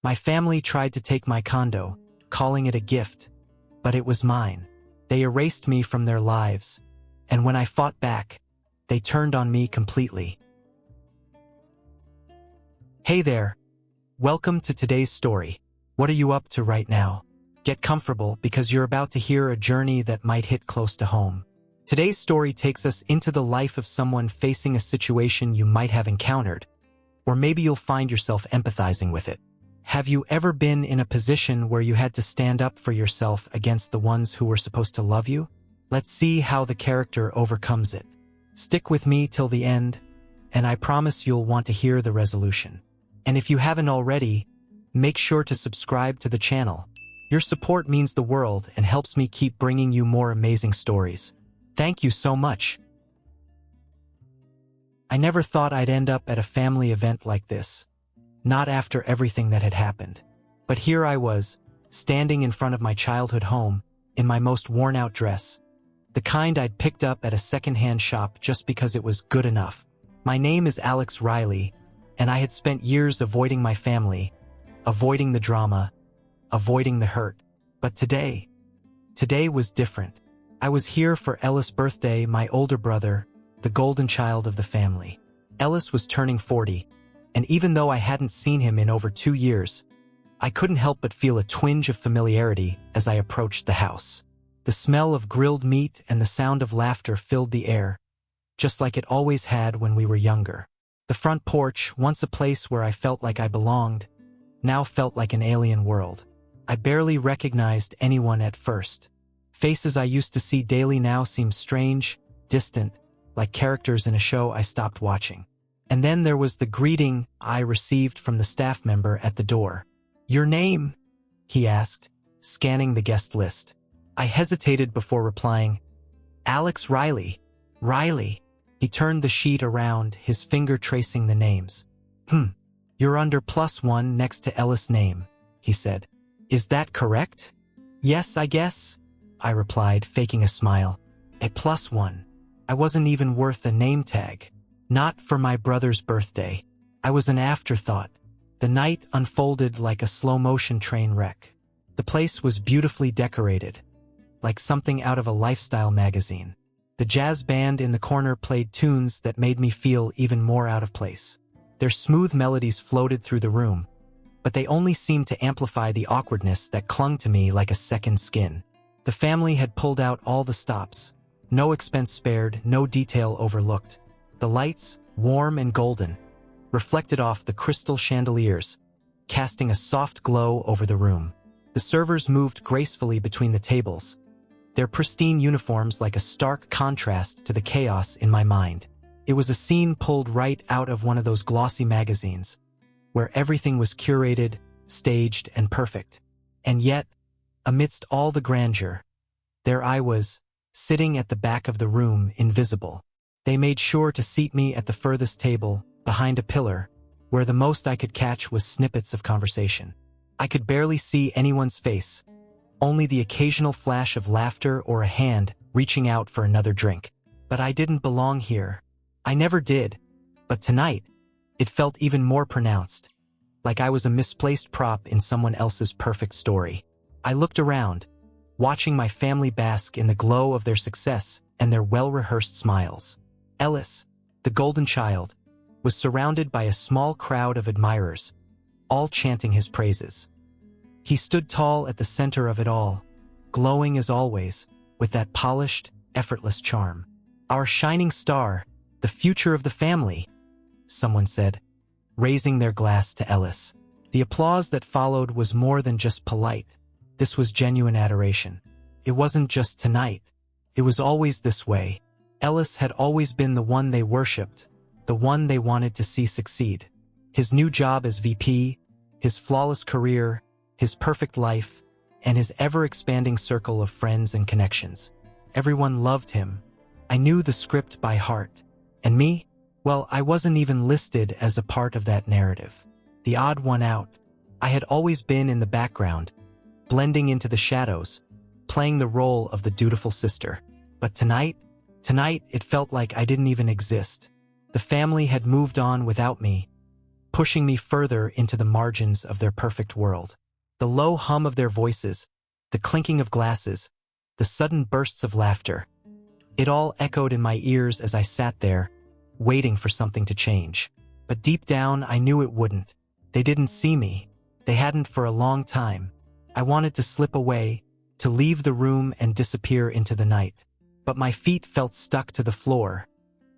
My family tried to take my condo, calling it a gift, but it was mine. They erased me from their lives, and when I fought back, they turned on me completely. Hey there. Welcome to today's story. What are you up to right now? Get comfortable because you're about to hear a journey that might hit close to home. Today's story takes us into the life of someone facing a situation you might have encountered, or maybe you'll find yourself empathizing with it. Have you ever been in a position where you had to stand up for yourself against the ones who were supposed to love you? Let's see how the character overcomes it. Stick with me till the end, and I promise you'll want to hear the resolution. And if you haven't already, make sure to subscribe to the channel. Your support means the world and helps me keep bringing you more amazing stories. Thank you so much. I never thought I'd end up at a family event like this. Not after everything that had happened. But here I was, standing in front of my childhood home, in my most worn-out dress. The kind I'd picked up at a second-hand shop just because it was good enough. My name is Alex Riley, and I had spent years avoiding my family, avoiding the drama, avoiding the hurt. But today was different. I was here for Ellis' birthday, my older brother, the golden child of the family. Ellis was turning 40, and even though I hadn't seen him in over 2 years, I couldn't help but feel a twinge of familiarity as I approached the house. The smell of grilled meat and the sound of laughter filled the air, just like it always had when we were younger. The front porch, once a place where I felt like I belonged, now felt like an alien world. I barely recognized anyone at first. Faces I used to see daily now seemed strange, distant, like characters in a show I stopped watching. And then there was the greeting I received from the staff member at the door. "Your name?" he asked, scanning the guest list. I hesitated before replying, "Alex Riley." "Riley." He turned the sheet around, his finger tracing the names. You're under +1 next to Ellis' name," he said. "Is that correct?" "Yes, I guess," I replied, faking a smile. A +1. I wasn't even worth a name tag. Not for my brother's birthday. I was an afterthought. The night unfolded like a slow-motion train wreck. The place was beautifully decorated, like something out of a lifestyle magazine. The jazz band in the corner played tunes that made me feel even more out of place. Their smooth melodies floated through the room, but they only seemed to amplify the awkwardness that clung to me like a second skin. The family had pulled out all the stops. No expense spared, no detail overlooked. The lights, warm and golden, reflected off the crystal chandeliers, casting a soft glow over the room. The servers moved gracefully between the tables, their pristine uniforms like a stark contrast to the chaos in my mind. It was a scene pulled right out of one of those glossy magazines, where everything was curated, staged, and perfect. And yet, amidst all the grandeur, there I was, sitting at the back of the room, invisible. They made sure to seat me at the furthest table, behind a pillar, where the most I could catch was snippets of conversation. I could barely see anyone's face, only the occasional flash of laughter or a hand reaching out for another drink. But I didn't belong here. I never did. But tonight, it felt even more pronounced, like I was a misplaced prop in someone else's perfect story. I looked around, watching my family bask in the glow of their success and their well-rehearsed smiles. Ellis, the golden child, was surrounded by a small crowd of admirers, all chanting his praises. He stood tall at the center of it all, glowing as always, with that polished, effortless charm. "Our shining star, the future of the family," someone said, raising their glass to Ellis. The applause that followed was more than just polite. This was genuine adoration. It wasn't just tonight. It was always this way. Ellis had always been the one they worshipped, the one they wanted to see succeed. His new job as VP, his flawless career, his perfect life, and his ever-expanding circle of friends and connections. Everyone loved him. I knew the script by heart. And me? Well, I wasn't even listed as a part of that narrative. The odd one out. I had always been in the background, blending into the shadows, playing the role of the dutiful sister. But tonight it felt like I didn't even exist. The family had moved on without me, pushing me further into the margins of their perfect world. The low hum of their voices, the clinking of glasses, the sudden bursts of laughter. It all echoed in my ears as I sat there, waiting for something to change. But deep down, I knew it wouldn't. They didn't see me. They hadn't for a long time. I wanted to slip away, to leave the room and disappear into the night. But my feet felt stuck to the floor,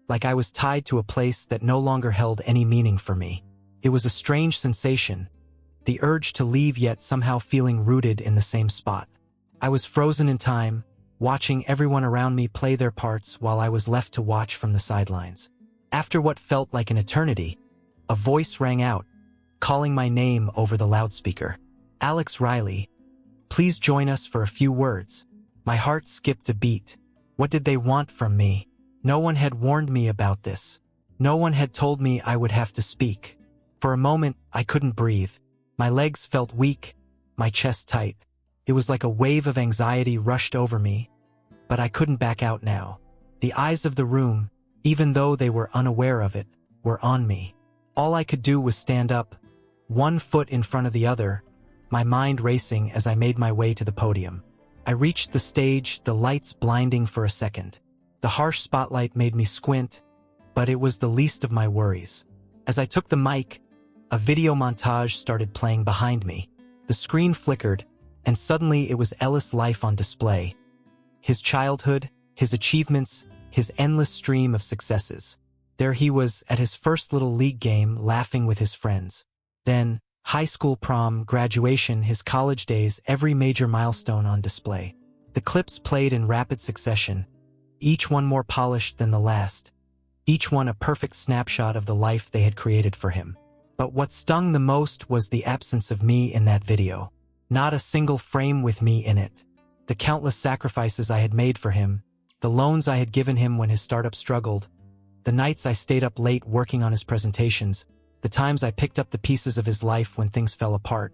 like I was tied to a place that no longer held any meaning for me. It was a strange sensation, the urge to leave yet somehow feeling rooted in the same spot. I was frozen in time, watching everyone around me play their parts while I was left to watch from the sidelines. After what felt like an eternity, a voice rang out, calling my name over the loudspeaker. "Alex Riley, please join us for a few words." My heart skipped a beat. What did they want from me? No one had warned me about this. No one had told me I would have to speak. For a moment, I couldn't breathe. My legs felt weak, my chest tight. It was like a wave of anxiety rushed over me, but I couldn't back out now. The eyes of the room, even though they were unaware of it, were on me. All I could do was stand up, one foot in front of the other, my mind racing as I made my way to the podium. I reached the stage, the lights blinding for a second. The harsh spotlight made me squint, but it was the least of my worries. As I took the mic, a video montage started playing behind me. The screen flickered, and suddenly it was Ellis' life on display. His childhood, his achievements, his endless stream of successes. There he was at his first little league game, laughing with his friends. Then, high school prom, graduation, his college days, every major milestone on display. The clips played in rapid succession, each one more polished than the last, each one a perfect snapshot of the life they had created for him. But what stung the most was the absence of me in that video. Not a single frame with me in it. The countless sacrifices I had made for him, the loans I had given him when his startup struggled, the nights I stayed up late working on his presentations, the times I picked up the pieces of his life when things fell apart.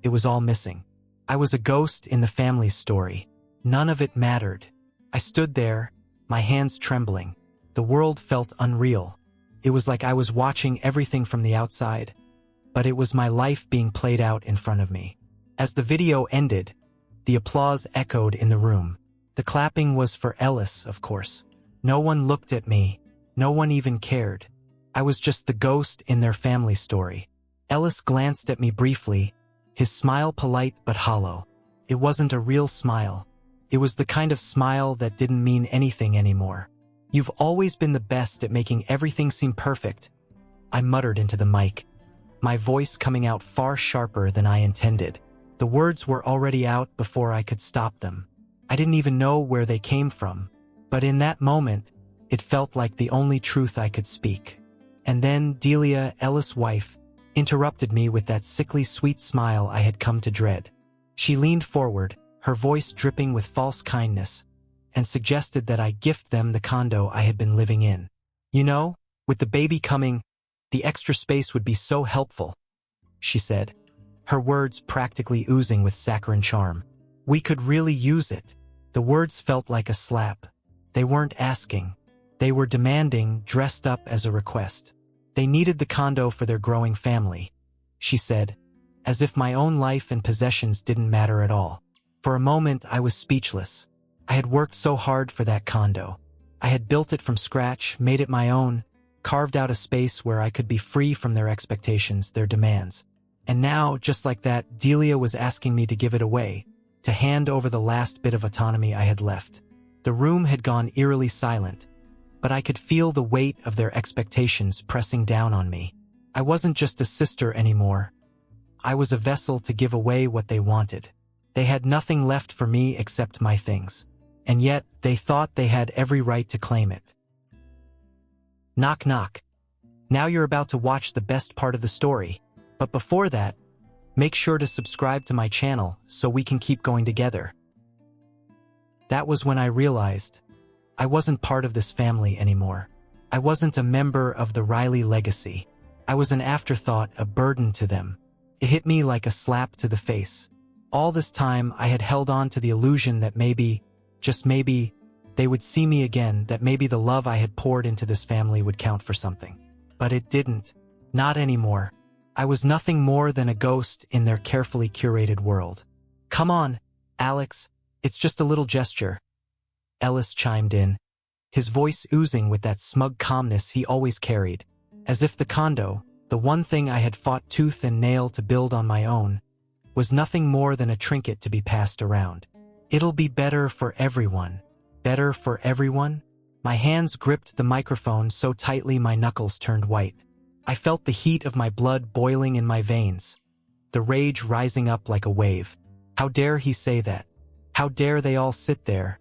It was all missing. I was a ghost in the family's story. None of it mattered. I stood there, my hands trembling. The world felt unreal. It was like I was watching everything from the outside, but it was my life being played out in front of me. As the video ended, the applause echoed in the room. The clapping was for Ellis, of course. No one looked at me. No one even cared. I was just the ghost in their family story. Ellis glanced at me briefly, his smile polite but hollow. It wasn't a real smile. It was the kind of smile that didn't mean anything anymore. "You've always been the best at making everything seem perfect," I muttered into the mic, my voice coming out far sharper than I intended. The words were already out before I could stop them. I didn't even know where they came from, but in that moment, it felt like the only truth I could speak. And then Delia, Ellis' wife, interrupted me with that sickly sweet smile I had come to dread. She leaned forward, her voice dripping with false kindness, and suggested that I gift them the condo I had been living in. "You know, with the baby coming, the extra space would be so helpful," she said, her words practically oozing with saccharine charm. "We could really use it." The words felt like a slap. They weren't asking. They were demanding, dressed up as a request. They needed the condo for their growing family, she said, as if my own life and possessions didn't matter at all. For a moment, I was speechless. I had worked so hard for that condo. I had built it from scratch, made it my own, carved out a space where I could be free from their expectations, their demands. And now, just like that, Delia was asking me to give it away, to hand over the last bit of autonomy I had left. The room had gone eerily silent, but I could feel the weight of their expectations pressing down on me. I wasn't just a sister anymore. I was a vessel to give away what they wanted. They had nothing left for me except my things. And yet, they thought they had every right to claim it. Knock knock. Now you're about to watch the best part of the story. But before that, make sure to subscribe to my channel so we can keep going together. That was when I realized I wasn't part of this family anymore. I wasn't a member of the Riley legacy. I was an afterthought, a burden to them. It hit me like a slap to the face. All this time, I had held on to the illusion that maybe, just maybe, they would see me again, that maybe the love I had poured into this family would count for something. But it didn't. Not anymore. I was nothing more than a ghost in their carefully curated world. "Come on, Alex, it's just a little gesture," Ellis chimed in, his voice oozing with that smug calmness he always carried, as if the condo, the one thing I had fought tooth and nail to build on my own, was nothing more than a trinket to be passed around. "It'll be better for everyone." Better for everyone? My hands gripped the microphone so tightly my knuckles turned white. I felt the heat of my blood boiling in my veins, the rage rising up like a wave. How dare he say that? How dare they all sit there,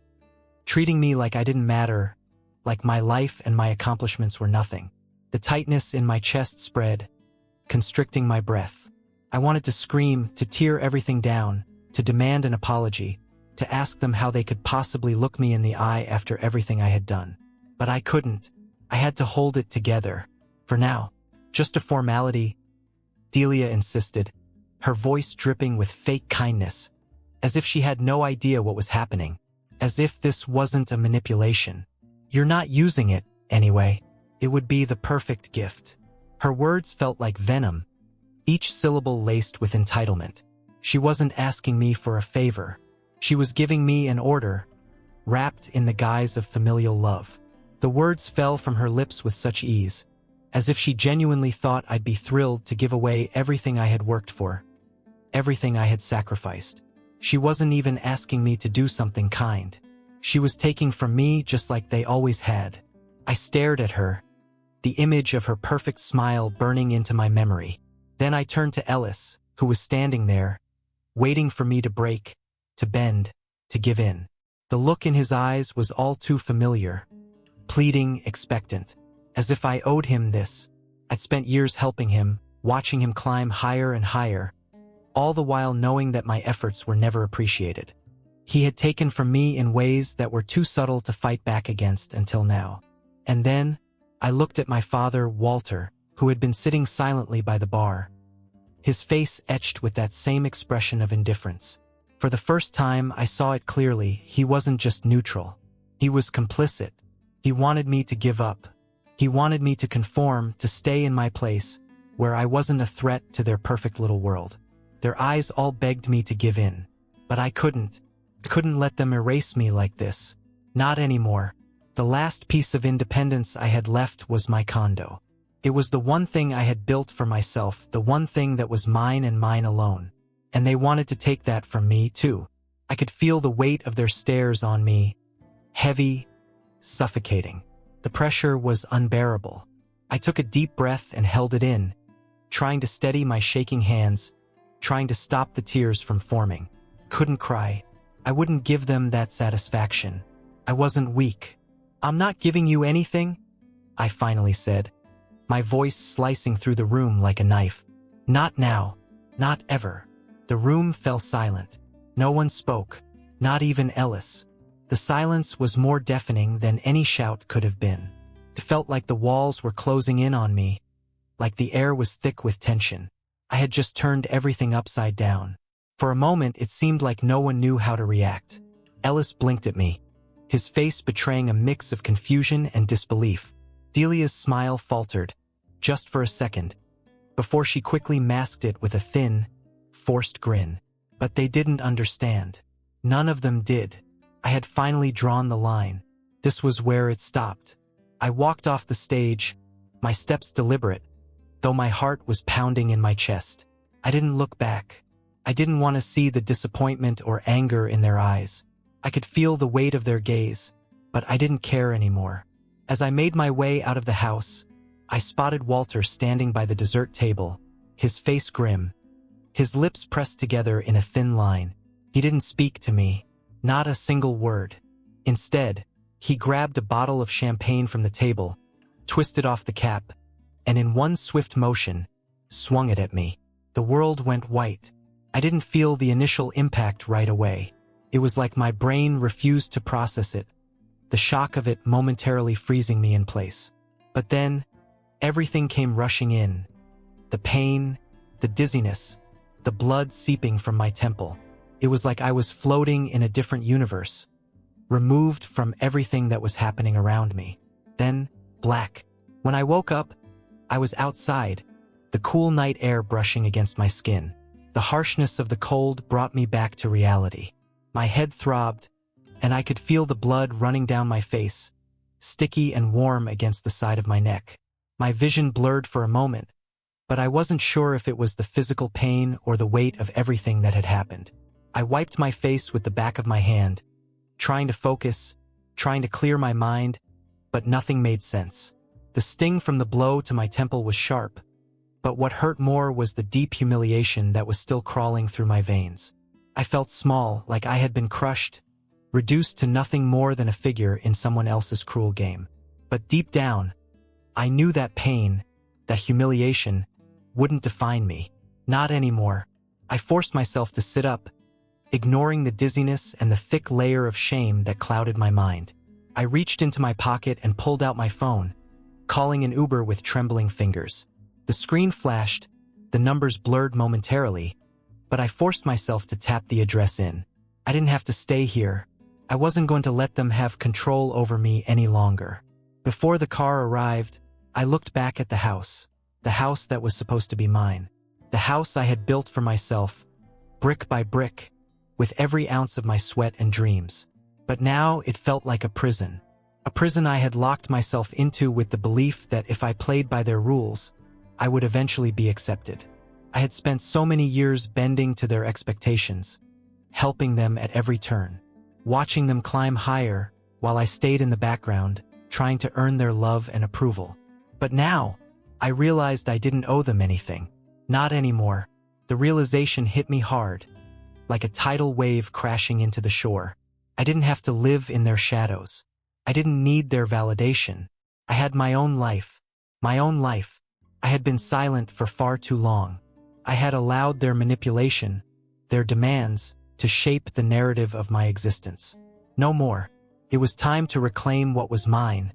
treating me like I didn't matter, like my life and my accomplishments were nothing. The tightness in my chest spread, constricting my breath. I wanted to scream, to tear everything down, to demand an apology, to ask them how they could possibly look me in the eye after everything I had done. But I couldn't. I had to hold it together. For now. "Just a formality," Delia insisted, her voice dripping with fake kindness, as if she had no idea what was happening, as if this wasn't a manipulation. "You're not using it, anyway. It would be the perfect gift." Her words felt like venom, each syllable laced with entitlement. She wasn't asking me for a favor. She was giving me an order, wrapped in the guise of familial love. The words fell from her lips with such ease, as if she genuinely thought I'd be thrilled to give away everything I had worked for, everything I had sacrificed. She wasn't even asking me to do something kind. She was taking from me just like they always had. I stared at her, the image of her perfect smile burning into my memory. Then I turned to Ellis, who was standing there, waiting for me to break, to bend, to give in. The look in his eyes was all too familiar, pleading, expectant, as if I owed him this. I'd spent years helping him, watching him climb higher and higher, all the while knowing that my efforts were never appreciated. He had taken from me in ways that were too subtle to fight back against until now. And then, I looked at my father, Walter, who had been sitting silently by the bar, his face etched with that same expression of indifference. For the first time, I saw it clearly. He wasn't just neutral. He was complicit. He wanted me to give up. He wanted me to conform, to stay in my place, where I wasn't a threat to their perfect little world. Their eyes all begged me to give in. But I couldn't. I couldn't let them erase me like this. Not anymore. The last piece of independence I had left was my condo. It was the one thing I had built for myself, the one thing that was mine and mine alone. And they wanted to take that from me, too. I could feel the weight of their stares on me, heavy, suffocating. The pressure was unbearable. I took a deep breath and held it in, trying to steady my shaking hands, trying to stop the tears from forming. Couldn't cry. I wouldn't give them that satisfaction. I wasn't weak. "I'm not giving you anything," I finally said, my voice slicing through the room like a knife. "Not now. Not ever." The room fell silent. No one spoke, not even Ellis. The silence was more deafening than any shout could have been. It felt like the walls were closing in on me, like the air was thick with tension. I had just turned everything upside down. For a moment, it seemed like no one knew how to react. Ellis blinked at me, his face betraying a mix of confusion and disbelief. Delia's smile faltered, just for a second, before she quickly masked it with a thin, forced grin. But they didn't understand. None of them did. I had finally drawn the line. This was where it stopped. I walked off the stage, my steps deliberate, though my heart was pounding in my chest. I didn't look back. I didn't want to see the disappointment or anger in their eyes. I could feel the weight of their gaze, but I didn't care anymore. As I made my way out of the house, I spotted Walter standing by the dessert table, his face grim, his lips pressed together in a thin line. He didn't speak to me, not a single word. Instead, he grabbed a bottle of champagne from the table, twisted off the cap, and in one swift motion, swung it at me. The world went white. I didn't feel the initial impact right away. It was like my brain refused to process it, the shock of it momentarily freezing me in place. But then, everything came rushing in. The pain, the dizziness, the blood seeping from my temple. It was like I was floating in a different universe, removed from everything that was happening around me. Then, black. When I woke up, I was outside, the cool night air brushing against my skin. The harshness of the cold brought me back to reality. My head throbbed, and I could feel the blood running down my face, sticky and warm against the side of my neck. My vision blurred for a moment, but I wasn't sure if it was the physical pain or the weight of everything that had happened. I wiped my face with the back of my hand, trying to focus, trying to clear my mind, but nothing made sense. The sting from the blow to my temple was sharp, but what hurt more was the deep humiliation that was still crawling through my veins. I felt small, like I had been crushed, reduced to nothing more than a figure in someone else's cruel game. But deep down, I knew that pain, that humiliation, wouldn't define me. Not anymore. I forced myself to sit up, ignoring the dizziness and the thick layer of shame that clouded my mind. I reached into my pocket and pulled out my phone, calling an Uber with trembling fingers. The screen flashed, the numbers blurred momentarily, but I forced myself to tap the address in. I didn't have to stay here. I wasn't going to let them have control over me any longer. Before the car arrived, I looked back at the house that was supposed to be mine, the house I had built for myself, brick by brick, with every ounce of my sweat and dreams. But now it felt like a prison I had locked myself into with the belief that if I played by their rules, I would eventually be accepted. I had spent so many years bending to their expectations, helping them at every turn, watching them climb higher while I stayed in the background, trying to earn their love and approval. But now, I realized I didn't owe them anything. Not anymore. The realization hit me hard, like a tidal wave crashing into the shore. I didn't have to live in their shadows. I didn't need their validation. I had my own life. My own life. I had been silent for far too long. I had allowed their manipulation, their demands, to shape the narrative of my existence. No more. It was time to reclaim what was mine.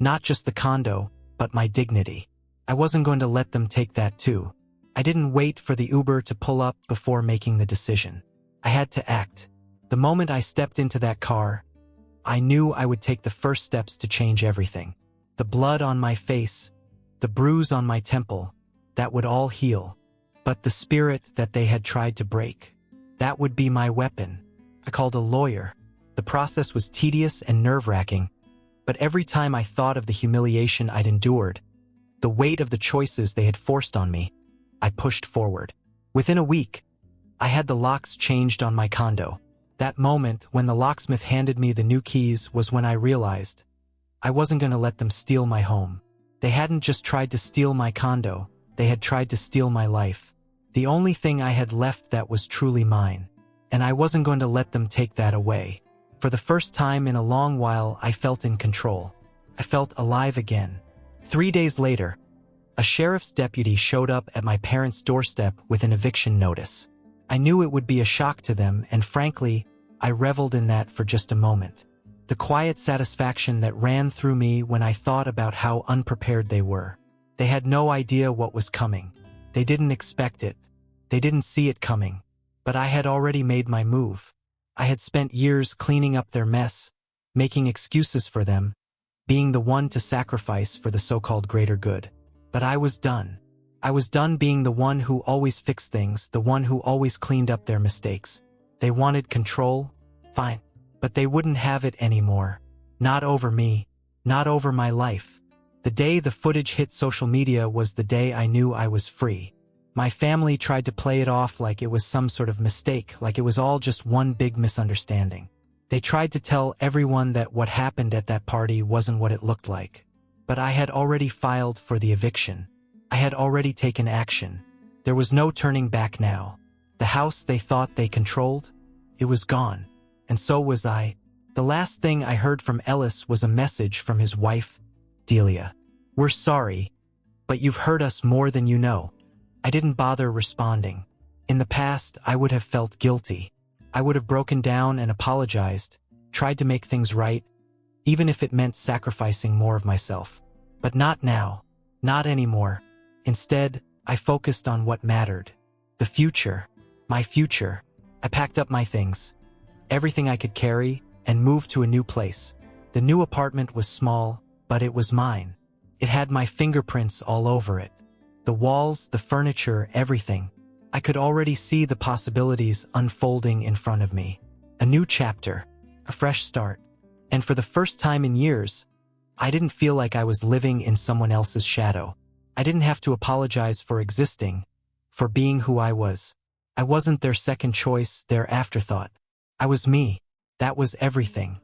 Not just the condo, but my dignity. I wasn't going to let them take that too. I didn't wait for the Uber to pull up before making the decision. I had to act. The moment I stepped into that car, I knew I would take the first steps to change everything. The blood on my face, the bruise on my temple, that would all heal. But the spirit that they had tried to break, that would be my weapon. I called a lawyer. The process was tedious and nerve-wracking, but every time I thought of the humiliation I'd endured, the weight of the choices they had forced on me, I pushed forward. Within a week, I had the locks changed on my condo. That moment when the locksmith handed me the new keys was when I realized I wasn't going to let them steal my home. They hadn't just tried to steal my condo, they had tried to steal my life. The only thing I had left that was truly mine, and I wasn't going to let them take that away. For the first time in a long while, I felt in control. I felt alive again. 3 days later, a sheriff's deputy showed up at my parents' doorstep with an eviction notice. I knew it would be a shock to them, and frankly, I reveled in that for just a moment. The quiet satisfaction that ran through me when I thought about how unprepared they were. They had no idea what was coming. They didn't expect it. They didn't see it coming. But I had already made my move. I had spent years cleaning up their mess, making excuses for them, being the one to sacrifice for the so-called greater good. But I was done. I was done being the one who always fixed things, the one who always cleaned up their mistakes. They wanted control? Fine. But they wouldn't have it anymore. Not over me. Not over my life. The day the footage hit social media was the day I knew I was free. My family tried to play it off like it was some sort of mistake, like it was all just one big misunderstanding. They tried to tell everyone that what happened at that party wasn't what it looked like. But I had already filed for the eviction. I had already taken action. There was no turning back now. The house they thought they controlled, it was gone. And so was I. The last thing I heard from Ellis was a message from his wife, Delia. "We're sorry, but you've hurt us more than you know." I didn't bother responding. In the past, I would have felt guilty. I would have broken down and apologized, tried to make things right, even if it meant sacrificing more of myself. But not now. Not anymore. Instead, I focused on what mattered. The future. My future. I packed up my things, everything I could carry, and moved to a new place. The new apartment was small, but it was mine. It had my fingerprints all over it. The walls, the furniture, everything. I could already see the possibilities unfolding in front of me. A new chapter, a fresh start. And for the first time in years, I didn't feel like I was living in someone else's shadow. I didn't have to apologize for existing, for being who I was. I wasn't their second choice, their afterthought. I was me. That was everything.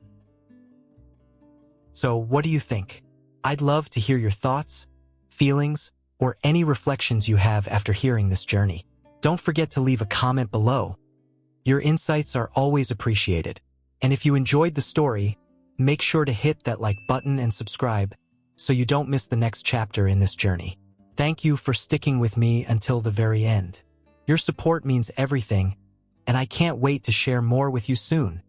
So, what do you think? I'd love to hear your thoughts, feelings, or any reflections you have after hearing this journey. Don't forget to leave a comment below. Your insights are always appreciated. And if you enjoyed the story, make sure to hit that like button and subscribe so you don't miss the next chapter in this journey. Thank you for sticking with me until the very end. Your support means everything, and I can't wait to share more with you soon.